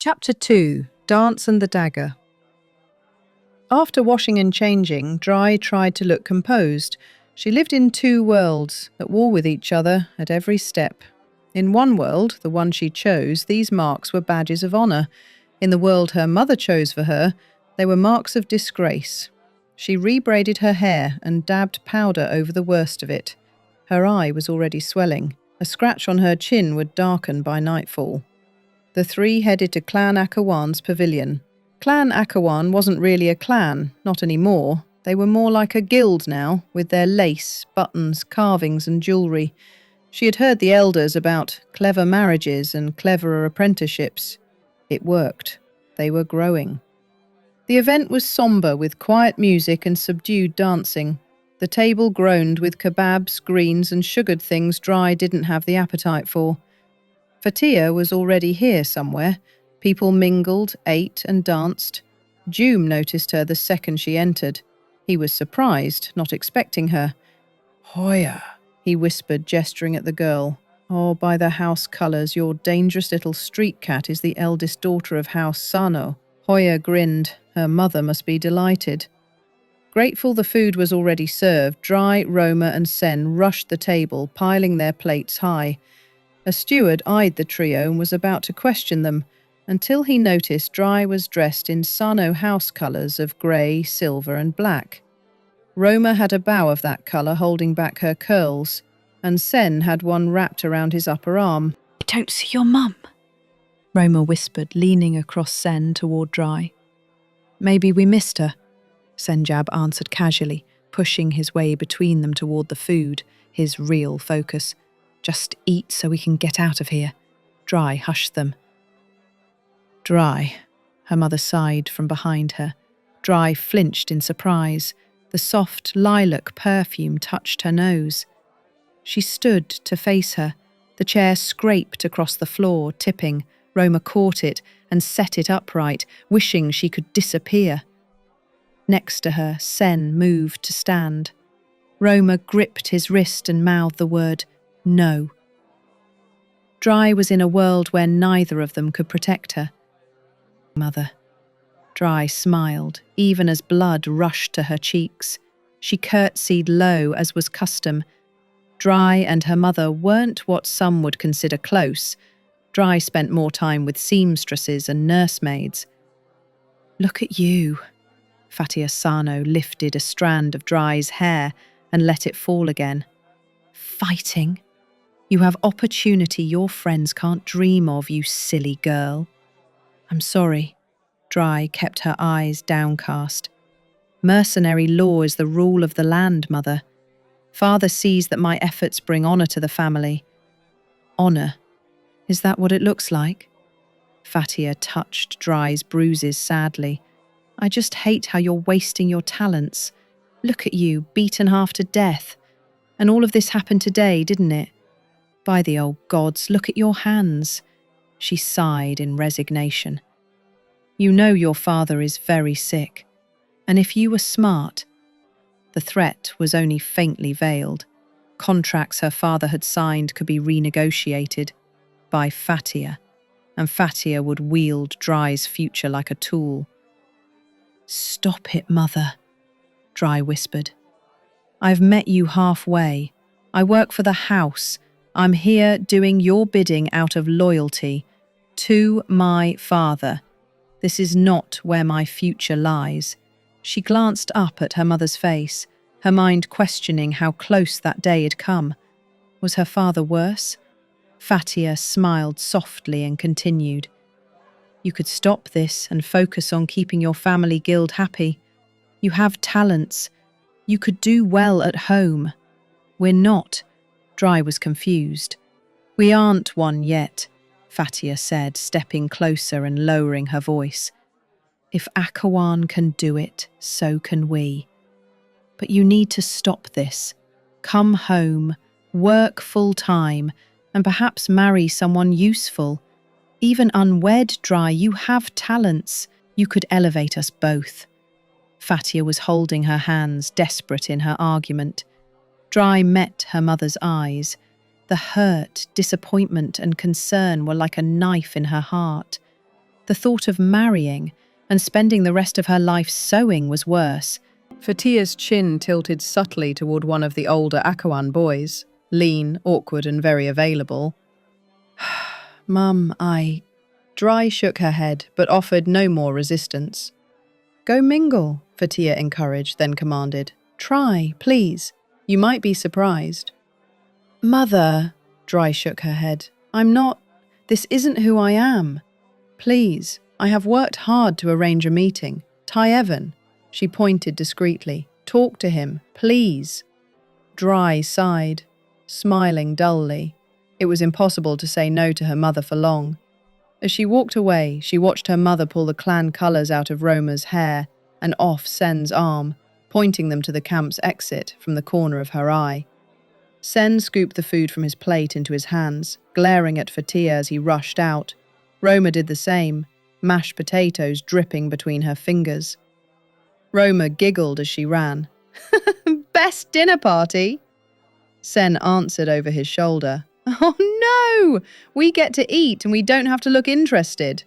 Chapter 2. Dance and the Dagger. After washing and changing, Drei tried to look composed. She lived in two worlds, at war with each other at every step. In one world, the one she chose, these marks were badges of honour. In the world her mother chose for her, they were marks of disgrace. She rebraided her hair and dabbed powder over the worst of it. Her eye was already swelling. A scratch on her chin would darken by nightfall. The three headed to Clan Akawan's pavilion. Clan Akawan wasn't really a clan, not anymore. They were more like a guild now, with their lace, buttons, carvings and jewellery. She had heard the elders about clever marriages and cleverer apprenticeships. It worked. They were growing. The event was sombre, with quiet music and subdued dancing. The table groaned with kebabs, greens and sugared things Drei didn't have the appetite for. Fatia was already here somewhere. People mingled, ate and danced. Joom noticed her the second she entered. He was surprised, not expecting her. "Hoya," he whispered, gesturing at the girl. "Oh, by the house colours, your dangerous little street cat is the eldest daughter of House Sano." Hoya grinned. Her mother must be delighted. Grateful the food was already served, Drei, Roma and Sen rushed the table, piling their plates high. A steward eyed the trio and was about to question them, until he noticed Drei was dressed in Sano house colours of grey, silver and black. Roma had a bow of that colour holding back her curls, and Sen had one wrapped around his upper arm. "I don't see your mum," Roma whispered, leaning across Sen toward Drei. "Maybe we missed her," Senjab answered casually, pushing his way between them toward the food, his real focus. "Just eat so we can get out of here." Drei hushed them. "Drei," her mother sighed from behind her. Drei flinched in surprise. The soft lilac perfume touched her nose. She stood to face her. The chair scraped across the floor, tipping. Roma caught it and set it upright, wishing she could disappear. Next to her, Sen moved to stand. Roma gripped his wrist and mouthed the word, "No." Drei was in a world where neither of them could protect her. "Mother." Drei smiled, even as blood rushed to her cheeks. She curtsied low, as was custom. Drei and her mother weren't what some would consider close. Drei spent more time with seamstresses and nursemaids. "Look at you." Fatia Sano lifted a strand of Drei's hair and let it fall again. "Fighting? You have opportunity your friends can't dream of, you silly girl." "I'm sorry." Drei kept her eyes downcast. "Mercenary law is the rule of the land, Mother. Father sees that my efforts bring honour to the family." "Honour? Is that what it looks like?" Fatia touched Drei's bruises sadly. "I just hate how you're wasting your talents. Look at you, beaten half to death. And all of this happened today, didn't it? By the old gods, look at your hands." She sighed in resignation. "You know your father is very sick. And if you were smart..." The threat was only faintly veiled. Contracts her father had signed could be renegotiated by Fatia, and Fatia would wield Drei's future like a tool. "Stop it, Mother," Drei whispered. "I've met you halfway. I work for the house. I'm here doing your bidding out of loyalty to my father. This is not where my future lies." She glanced up at her mother's face, her mind questioning how close that day had come. Was her father worse? Fatia smiled softly and continued. "You could stop this and focus on keeping your family guild happy. You have talents. You could do well at home. We're not." Drei was confused. "We aren't one yet," Fatia said, stepping closer and lowering her voice. "If Akawan can do it, so can we. But you need to stop this. Come home, work full-time, and perhaps marry someone useful. Even unwed, Drei, you have talents. You could elevate us both." Fatia was holding her hands, desperate in her argument. Drei met her mother's eyes. The hurt, disappointment and concern were like a knife in her heart. The thought of marrying and spending the rest of her life sewing was worse. Fatia's chin tilted subtly toward one of the older Akawan boys, lean, awkward, and very available. Mum, Drei shook her head, but offered no more resistance. Go mingle, Fatia encouraged, then commanded. Try, please. You might be surprised. Mother, Drei shook her head. This isn't who I am. Please, I have worked hard to arrange a meeting. Ty Evan. She pointed discreetly. Talk to him, please. Drei sighed, smiling dully. It was impossible to say no to her mother for long. As she walked away, she watched her mother pull the clan colours out of Roma's hair and off Sen's arm, pointing them to the camp's exit from the corner of her eye. Sen scooped the food from his plate into his hands, glaring at Fatia as he rushed out. Roma did the same, mashed potatoes dripping between her fingers. Roma giggled as she ran. Best dinner party? Sen answered over his shoulder. Oh no! We get to eat and we don't have to look interested.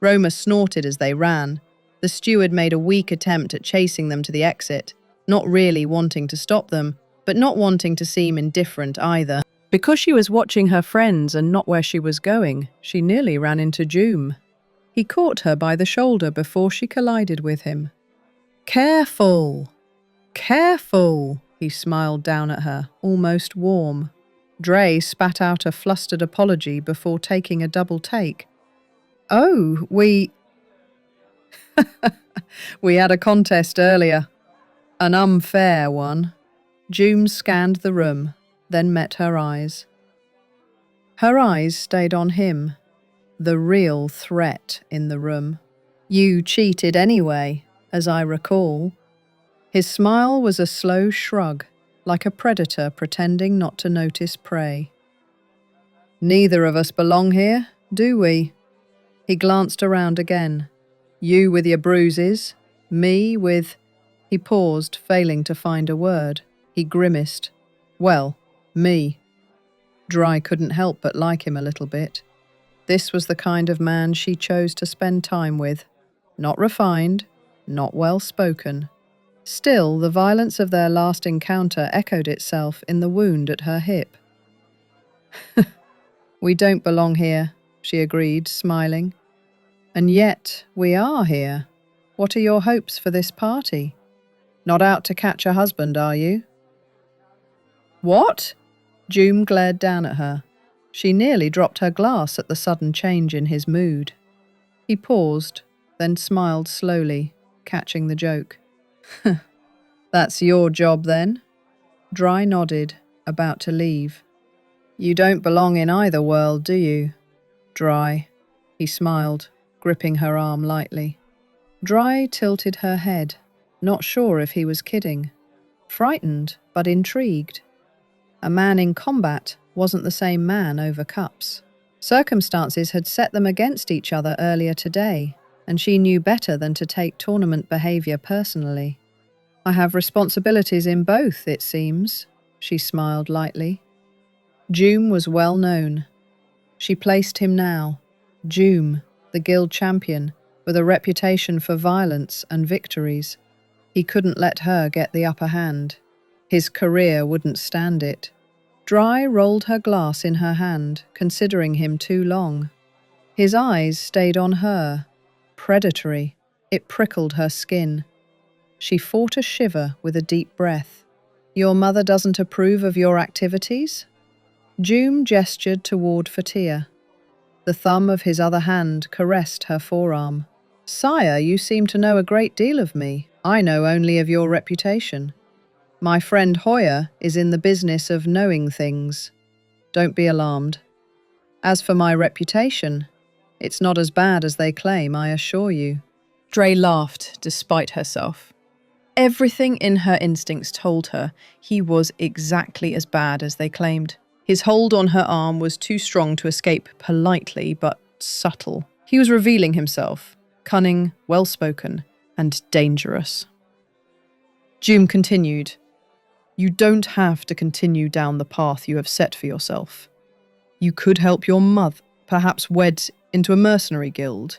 Roma snorted as they ran. The steward made a weak attempt at chasing them to the exit, not really wanting to stop them, but not wanting to seem indifferent either. Because she was watching her friends and not where she was going, she nearly ran into Joom. He caught her by the shoulder before she collided with him. Careful! Careful! He smiled down at her, almost warm. Drei spat out a flustered apology before taking a double take. Oh, we had a contest earlier. An unfair one. Joom scanned the room, then met her eyes. Her eyes stayed on him, the real threat in the room. You cheated anyway, as I recall. His smile was a slow shrug, like a predator pretending not to notice prey. Neither of us belong here, do we? He glanced around again. You with your bruises, me with... He paused, failing to find a word. He grimaced. Well, me. Drei couldn't help but like him a little bit. This was the kind of man she chose to spend time with. Not refined, not well-spoken. Still, the violence of their last encounter echoed itself in the wound at her hip. We don't belong here, she agreed, smiling. And yet, we are here. What are your hopes for this party? Not out to catch a husband, are you? What? Joom glared down at her. She nearly dropped her glass at the sudden change in his mood. He paused, then smiled slowly, catching the joke. That's your job, then? Drei nodded, about to leave. You don't belong in either world, do you? Drei. He smiled, gripping her arm lightly. Drei tilted her head, not sure if he was kidding. Frightened, but intrigued. A man in combat wasn't the same man over cups. Circumstances had set them against each other earlier today, and she knew better than to take tournament behavior personally. I have responsibilities in both, it seems, she smiled lightly. Joom was well known. She placed him now. Joom, the guild champion, with a reputation for violence and victories. He couldn't let her get the upper hand. His career wouldn't stand it. Drei rolled her glass in her hand, considering him too long. His eyes stayed on her. Predatory. It prickled her skin. She fought a shiver with a deep breath. Your mother doesn't approve of your activities? Joom gestured toward Fatia. The thumb of his other hand caressed her forearm. Sire, you seem to know a great deal of me. I know only of your reputation. My friend Hoya is in the business of knowing things. Don't be alarmed. As for my reputation, it's not as bad as they claim, I assure you. Drei laughed despite herself. Everything in her instincts told her he was exactly as bad as they claimed. His hold on her arm was too strong to escape politely, but subtle. He was revealing himself, cunning, well-spoken, and dangerous. Joom continued, You don't have to continue down the path you have set for yourself. You could help your mother, perhaps wed into a mercenary guild.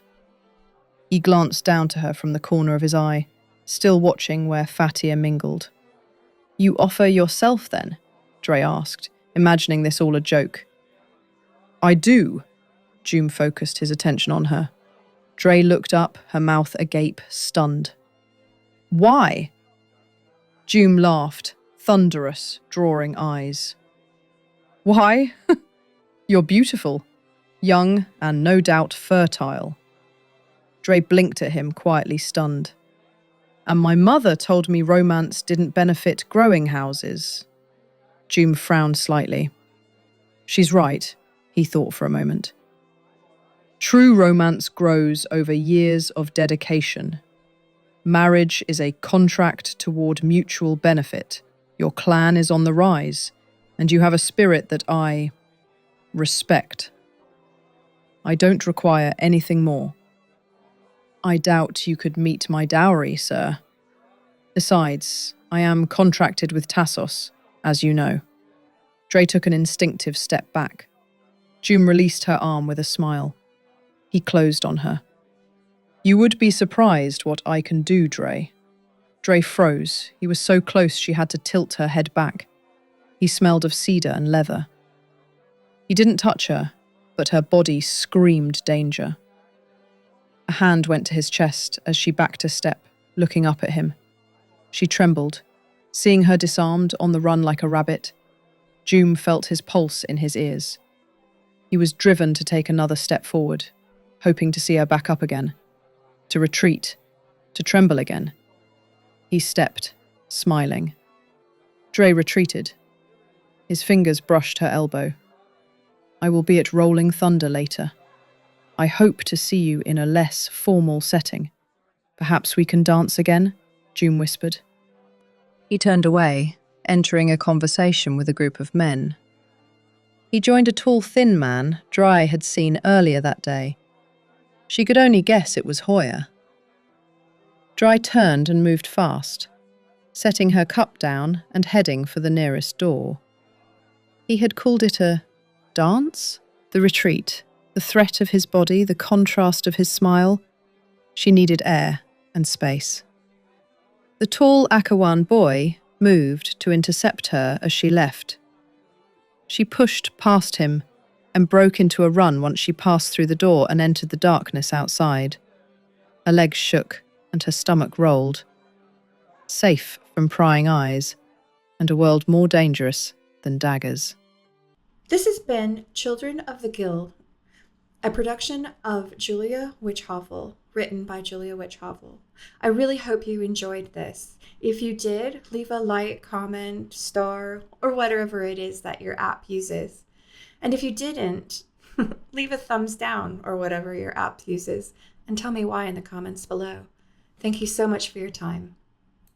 He glanced down to her from the corner of his eye, still watching where Fatia mingled. "You offer yourself, then?" Drei asked, imagining this all a joke. "I do." Joom focused his attention on her. Drei looked up, her mouth agape, stunned. "Why?" Joom laughed, thunderous, drawing eyes. "Why? You're beautiful, young and no doubt fertile." Drei blinked at him, quietly stunned. "And my mother told me romance didn't benefit growing houses." Joom frowned slightly. "She's right," he thought for a moment. "True romance grows over years of dedication. Marriage is a contract toward mutual benefit. Your clan is on the rise, and you have a spirit that I respect. I don't require anything more." "I doubt you could meet my dowry, sir. Besides, I am contracted with Tasos, as you know." Drei took an instinctive step back. Joom released her arm with a smile. He closed on her. "You would be surprised what I can do, Drei." Drei froze. He was so close she had to tilt her head back. He smelled of cedar and leather. He didn't touch her, but her body screamed danger. A hand went to his chest as she backed a step, looking up at him. She trembled. Seeing her disarmed, on the run like a rabbit, Joom felt his pulse in his ears. He was driven to take another step forward, hoping to see her back up again, to retreat, to tremble again. He stepped, smiling. Drei retreated. His fingers brushed her elbow. "I will be at Rolling Thunder later. I hope to see you in a less formal setting. Perhaps we can dance again," Joom whispered. He turned away, entering a conversation with a group of men. He joined a tall, thin man Drei had seen earlier that day. She could only guess it was Hoya. Drei turned and moved fast, setting her cup down and heading for the nearest door. He had called it a dance? The retreat, the threat of his body, the contrast of his smile. She needed air and space. The tall Akawan boy moved to intercept her as she left. She pushed past him and broke into a run once she passed through the door and entered the darkness outside. Her legs shook and her stomach rolled. Safe from prying eyes, and a world more dangerous than daggers. This has been Children of the Guild, a production of Julia Witchhovel, written by Julia Witchhovel. I really hope you enjoyed this. If you did, leave a like, comment, star, or whatever it is that your app uses. And if you didn't, leave a thumbs down or whatever your app uses, and tell me why in the comments below. Thank you so much for your time.